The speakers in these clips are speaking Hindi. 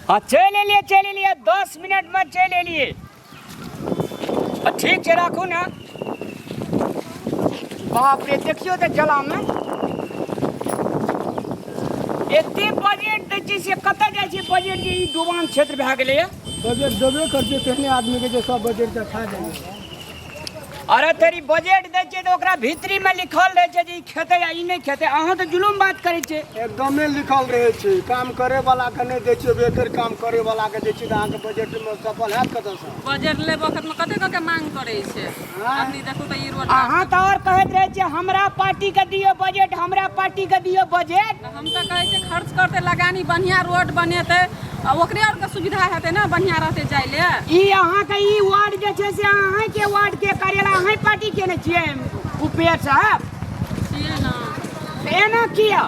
हाँ चल लिए 10 मिनट में चल लिए। ठीक है राखू ना। बाप रे देखियो तो जला में एते बजट दै छी से कतऽ जाइ छी बजट के ई डुबान क्षेत्र भए गेलै है। बजट देबे करते तेहने आदमी के जे सब बजट के खा जाए। अरे तेरी बजट दै छै तऽ ओकरा भीतरी में लिखल रहै छै जे ई खेतै या ई नहीं खेतै। अहाँ तो जुलूम बात करै छै। एकदमे लिखल रहे छै काम करे वाला के नहीं दै छै बेकर काम करे वाला के दै छै। अहाँ के बजट में सफल हैत कतऽ से? बजट ले वक्त में कते के मांग करे छै। अपनी देखू त ई रोड अहाँ तो और कहैत रहे छै हमरा पार्टी के दियो बजट, हमरा पार्टी के दियो बजट। हम तो कहै छै खर्च करते लगानी बढ़िया रोड बनेते ओकरे और के सुविधा हेते ना बढ़िया रहते जाय ले। ई अहाँ के ई वार्ड जे छै से अहाँ के वार्ड के कार्यालय अहाँ पार्टी के ने छियै उपेयर साहब छियै ना। एना किया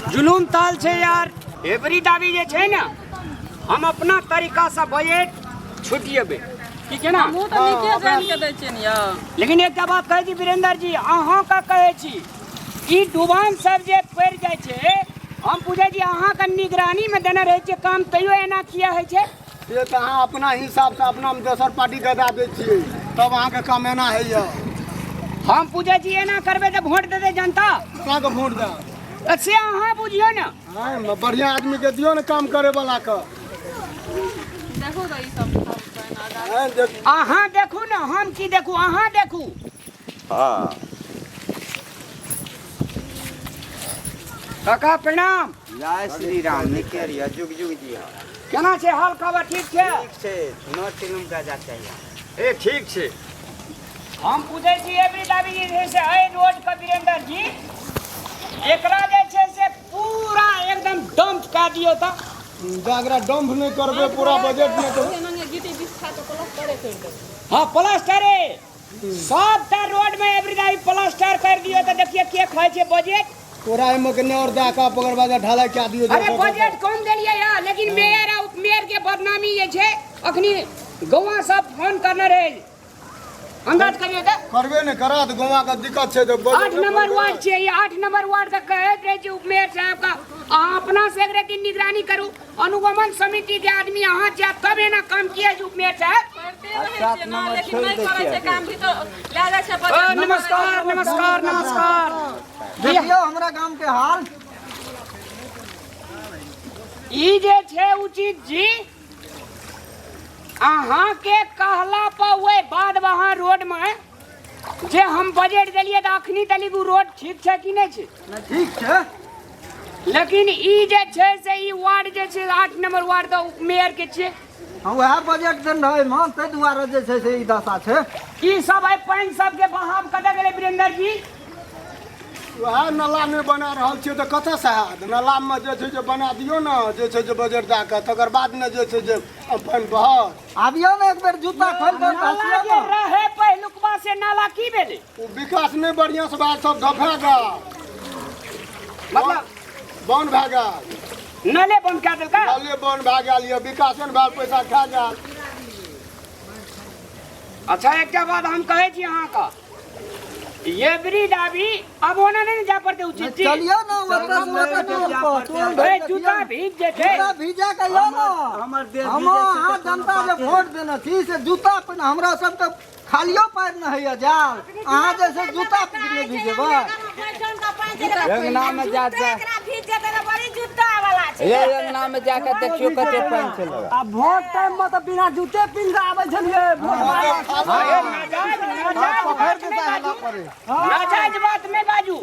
जुलूम ताल छै यार। एवरी दावी जे छै ना हम अपना तरीका से बजट छुटिएबे ठीक है ना। हमहू तो नीके जान के दै छियै या। लेकिन एकटा बात कहै छी वीरेंद्र जी अहाँ का कहै छी ई डुबान सब जे पड़ जाइ छै हम पूछे छी अहाँ के निगरानी में देने रहे छै काम तैयो एना किया है छै। से तऽ अहाँ अपना हिसाब से अपना में दोसर पार्टी के दए दै छियै तब अहाँ के काम एना होइए। हम पूछे छी एना करबे तो वोट देते जनता कहाँ के वोट दे से अहाँ बुझियो ना। हाँ बढ़िया आदमी के दियो ना काम करे वाला के। देखो तो ई सब अहाँ देखू ना हम की देखू अहाँ देखू। हाँ काका प्रणाम। जय श्री राम निकेरिया जुग जुग जी। केना छै हाल खबर ठीक छै? ठीक छै नो चिलुम का जा चाहिए। ए ठीक छै। हम पूछे छी एवरी दावी जे छै से एहि रोड के वीरेंद्र जी एकरा जे छै से पूरा एकदम डंप कऽ दियौ त। जागरा डंप नहीं करबे पूरा बजट में तो नंगे गिटी बिस्खा तो प्लस करे कर दे। हाँ प्लास्टर सबटा रोड में एवरी दावी प्लास्टर कर दियौ त देखिए के खाय छै बजट। तोरा एमे के ने और दाका पकड़ बाजा ढाला क्या दियो। अरे बजट कम देलिए या लेकिन मेयर आ उपमेयर के बदनामी ये छै अखनी गौवा सब फोन करने रहे अंदाज करिए त करबे ने करा त गौवा का दिक्कत छै तो 8 नंबर वार्ड छै ये 8 नंबर वार्ड का कहत रहे छै उपमेयर साहब का अहाँ अपना से एक दिन निगरानी करू अनुगमन समिति के आदमी अहाँ जा तब एना काम किया छै उपमेयर साहब। करते रहे छै ना लेकिन नहीं करे छै काम भी तो ले जाय छै बजट। नमस्कार नमस्कार नमस्कार। देखियो हमरा गांव के हाल ई जे छै उचित जी अहाँ के कहला पर वे बाद वहाँ रोड में जे हम बजट दिलिए त अखनी तली रोड ठीक छै कि नहीं छै? ठीक छै लेकिन ई जे छै से ई वार्ड जे छै 8 नंबर वार्ड तो मेयर के छै। हम वह बजट देन रहे मान ते दुआरे जे छै से ई दशा छै। ई सब है पानी सब के बहाव कतऽ गेलै वीरेंद्र जी? वह नाला नहीं बना रहल छियै तो कतऽ से हैत? नाला में जे छै जे बना दियो ना जे छै जे बजट दए के तकर बाद ने जे छै जे पानी बहत। आबियो ना एक बेर जूता खोल के नाला जे रहे पहिलुकवा से नाला की भेलै? वो विकास नहीं बढ़िया से बात सब धफे गल मतलब बंद भए गेल नले बंद कऽ देलकै। नाले बंद भए गेल ये विकास ने भेल पैसा खा गेल। अच्छा एकटा बात हम कहै छी अहाँ का ये बरी दाबी अब होना नहीं जा पड़ते उचित जी। चलियो ना जूता भीज जे छै भीजा के यो ना हमर देश हम अहाँ जनता जे वोट देने छी से जूता पर हमरा सब के खालियो पैर न होइए जाओ अहाँ जैसे जूता नहीं भीजेबै। अंगना में जा ये अंगना में जाकर देखियो कते पानी चल। अब वोट टाइम में तो बिना जूते पिन के आबै छलिए नाजायज बात में बाजू।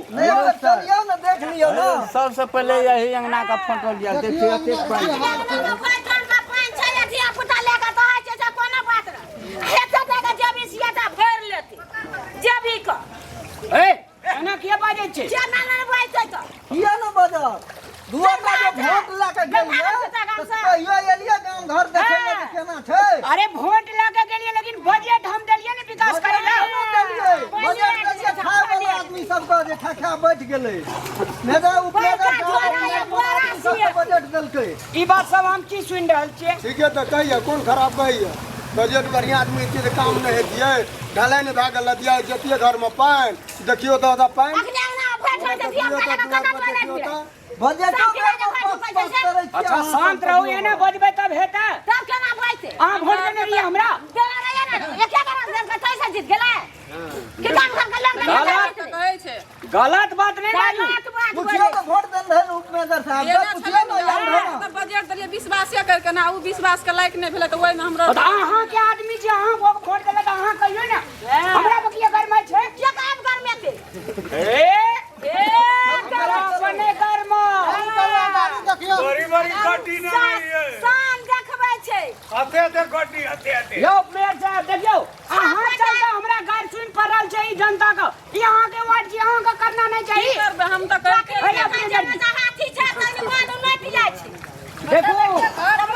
चलियो ना देख लियो ना सबसे पहले यही अंगना का फोटो लिया देखियो कते पानी। एना किया बाजै छै? किया ना बजा दुआ का जे वोट ला के गेलिए तो कहियो एलिए गांव घर देखे ले केना छै। अरे वोट ला के गेलिए लेकिन बजट हम देलिए ने विकास करे ला बजट देलिए खाए वाला आदमी सब के जे खा बैठ गेलै नेता उपनेता सब बजट देलकै। ई बात सब हम की सुनि रहल छियै? ठीक है तो कहिए कौन खराब कहिए बजट बढ़िया आदमी के काम नहीं दिए ढलाई नहीं भाग दिया जतिए घर में पानी देखियो तो पानी बजटो सब किराया खाइ छै पैसा से अच्छा शांत रहू ये ना बजबै तब हेतै सब केना बोलते अहाँ वोट देने रहिए हमरा देला रहिए ना ये क्या करा देल कतै से जीत गेलै कि काम कर के लग गलत कहै छै गलत बात नहीं बाजू पूछियो तो वोट देल है उपमेजर साहब एना पूछियो छलै ना याद है ना त बजट देलिए विश्वासे करके ना उ विश्वास के लायक नहीं भेलै त ओइ में हमरा तो अहाँ के आदमी छी अहाँ वोट देबै त अहाँ कहियो ना हमरा बकिया घर में छै ये काम कर में थे ए अपने घर में देखियो बड़ी बड़ी गड्डी नहीं है शान देखबै छै अते गड्डी अते यो मेयर साहब देखियो अहाँ चलते हमरा गाड़ी सुन पड़ल छै ई जनता के ई अहाँ के वार्ड छी अहाँ के करना नहीं की चाहिए करबै हम त कहै अरे अपने घर जे हाथी छै तनी मानू नहीं जाइ छै देखो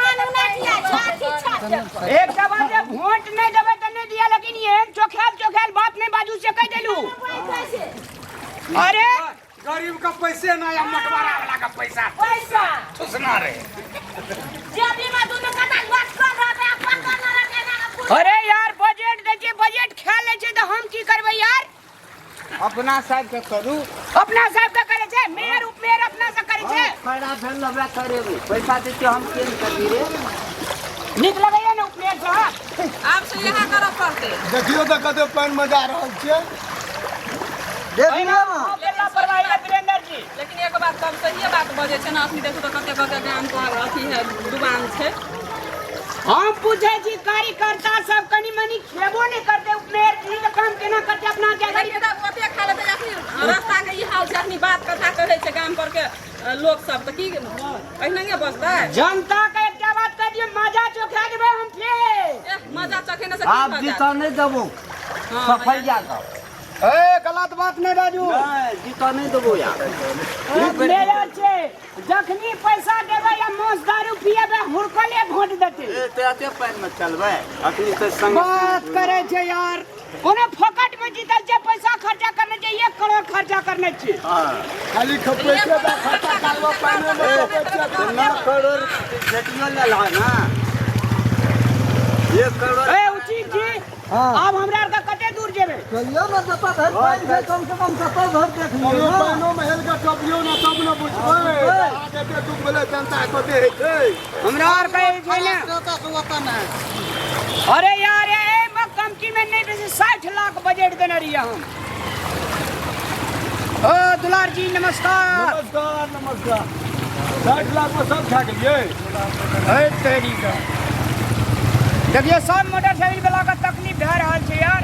मानू नहीं जाइ छै हाथी छै एक बात है वोट नहीं देबै त नहीं दिया लेकिन ये चोखेल बात नहीं बाजू से कह देलू अरे गरीब का पैसे ना या मटवारा वाला का पैसा पैसा ठुसना रे जे भी में दोनों कथा बात कर रहा है अपन करना रखना अरे यार बजट देखिए बजट खा ले छै त हम की करबै यार अपना साइड के करू अपना साहब का करे छै मेयर उपमेयर अपना से करे छै फायदा भेल लबे करेबू पैसा देते हम केन करी रे नीक लगैया ना उपमेयर साहब आब से यहाँ करऽ पड़तै देखियो तो कते पानी में जा रहल छियै देखियो ना लापरवाही है वीरेंद्र जी लेकिन एक बात कम सही बात बजे छै ना अपनी देखू त कते कते गाम पर अथी है दुकान छै हम पूछे छी कार्यकर्ता सब कनी मनी खेबो नहीं करते उपमेयर जी का काम केना करते अपना के लेकिन गरीब तब ओते खा लेतै अखनी रास्ता के ई हाल छै अखनी बात कथा कहै छै गाम पर के लोग सब त की अहिना बसतै जनता के एक बात कह दिए मजा चोखा देबै हम फिर एह मजा चखेने से की आप मजा जीता नहीं देबो सफैया का ए गलत बात नहीं बाजू नहीं जीता नहीं देबो यार मेयर छै जखनी पैसा देबै या मांस दारू पिएबै हुरकले वोट देतै ए ते पानी में चलबे अखनी से संग बात करे छै यार कोनो फोकट में जीतल छै पैसा खर्चा करने छै 1 करोड़ खर्चा करने छै हां खाली पैसे दा खर्चा करलो पानी में ना करोड़ झटियो ले ला ना 1 करोड़ ए उचित जी अब हमरा आर के कते दूर जेबै चलियो ना जता धर पानी है कम से कम 70 घर देख लियो पानो में हेल के टपियो ना तब ना बुझबै आगे के दुख भेले जनता कते है छै हमरा आर के छै ना अरे यार ए कमटी में नहीं बेसी 60 लाख बजट देने रहिए हम ओ दुलार जी नमस्कार नमस्कार 60 लाख में सब खा गेलिए ए तेरी का देखिए सब मोटरसाइकिल वाला का तकलीफ भे रहल छै यार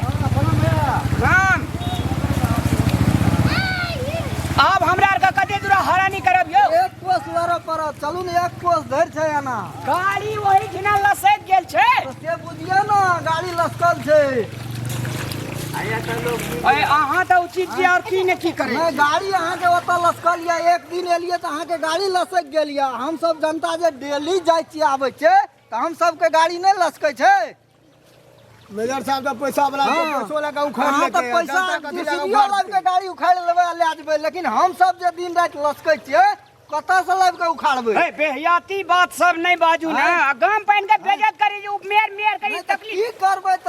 राम अब हमरा आर के कते दूर हरानी करब यो एक कोस लड़ पड़त चलू ने एक कोस धर छै एना गाड़ी वही ठिना लसैक गेल छै से बुझियो ना गाड़ी लसकल छै अरे अहाँ तो उचित जी और की ने की करे नहीं गाड़ी अहाँ के ओतऽ लसकल या एक दिन एलिए त अहाँ के गाड़ी लसक गेल या हम सब जनता जे डेली जाय छी आबै छै त हम सब के गाड़ी नहीं लसकै छै मेजर साहब का पैसा वाला पैसो लगा उखाड़ लेके तो पैसा सीसीओ लाइव के गाड़ी उखाड़ लेबै ले जेबै लेकिन हम सब जे दिन रात लसकै छियै कतऽ से लाइव के उखाड़बै ए बेहयाती बात सब नहीं बाजू ना गाम पाइन के बेइज्जत करी जो मेयर करी तकलीफ की करबै त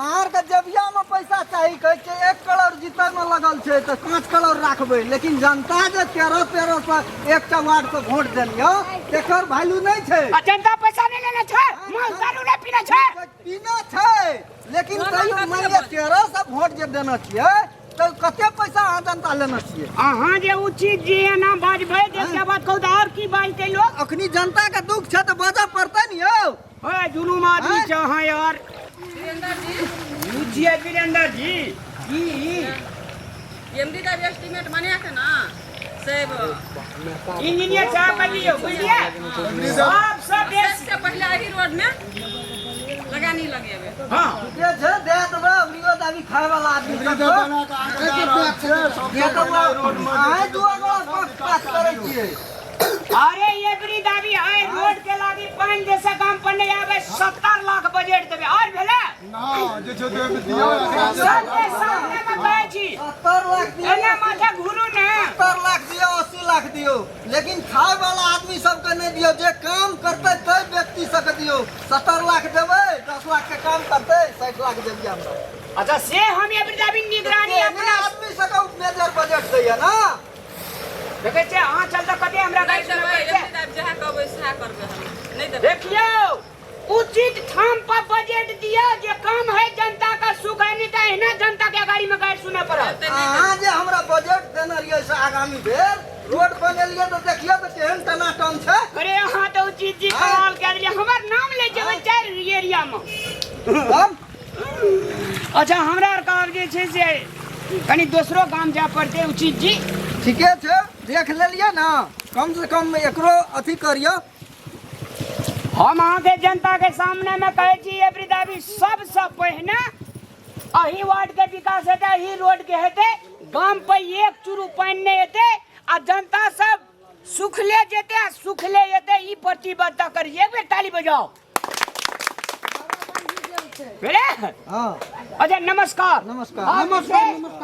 अहाँ के जबिया में पैसा चाही कहै छै 1 करोड़ जीतै में लगल छै त 5 करोड़ राखबै लेकिन जनता जे 13 से एकटा वार्ड के वोट देलियो एकर वैल्यू नहीं छै जनता पैसा नहीं लेना छै मांस दारू नहीं पीना छै पीना छै लेकिन तैयो मान लिअ 13 से वोट जे देना छियै तो कते पैसा अहाँ जनता लेना छियै अहाँ जे उचित जी एना बाजबै देखला बात कहू त और की बाजतै लोग अखनी जनता के दुख छै त बाजा पड़तै न यौ ओए जुलूम आदमी छै अहाँ यार वीरेंद्र जी बुझिए वीरेंद्र जी की एमडी का एस्टीमेट बना के ना से इंजीनियर साहब बजियो बुझिए सब देश से पहले एही रोड में लगानी लगेबे हां ये छै दे देबै अमरियो दाबी खाय वाला आदमी सब बना के रोड में आइ दुआगो पास करै छियै अरे ये बड़ी दाबी है रोड के लागी 5 जैसे काम पर नहीं आवे 70 लाख बजट देबे और भेले ना जे छै दे दियौ सबके सामने में कहै छी 70 लाख दियौ एने माथा घुरू ने 70 लाख दियौ 80 लाख दियौ लेकिन खाय वाला आदमी सबके नहीं दियौ जे काम करतै तै व्यक्ति सबके दियौ 70 लाख देबै 10 लाख के काम करतै 60 लाख देबै हमरा अच्छा से हम ये बड़ी दाबी निगरानी अपना आदमी सबके उपमेजर बजट दैया ना देखे छे अहाँ चलता कते हमरा गाड़ी नहीं सुना देबै पड़ै छै एमपी जहाँ कहबै सएह करबै हम नहीं देबै देखियो उचित ठाम पर बजट दिया जे काम है जनता का सुख है नहीं तो एना जनता के गाड़ी में गाड़ी सुना पड़त अहाँ जे हमरा बजट देने रहियै से आगामी बेर रोड बनेलियै तो देखियो तो केहन टनाटन छै। अरे अहाँ तो उचित जी कमाल कह दिलियै हमर नाम ले जेबै 4 एरिया में तब अच्छा हमरा आर काम जे छै से कनी दोसरो गाम जाय पड़ते उचित जी ठीके छै देख लेलियै ना कम से कम एकरो अथी करियो। हम अहाँ के जनता के सामने में कहै छी एवरी दाबी सबसे पहिने अही वार्ड के विकास हेतै अही रोड के हेतै गाम पे एक चुरू पानि नहीं हेतै आ जनता सब सुखले जेतै आ सुखले एतै ई प्रतिबद्धता करिए एक बेर ताली बजाओ हाँ अच्छा नमस्कार नमस्कार आप नमस्कार से- नमस्कार।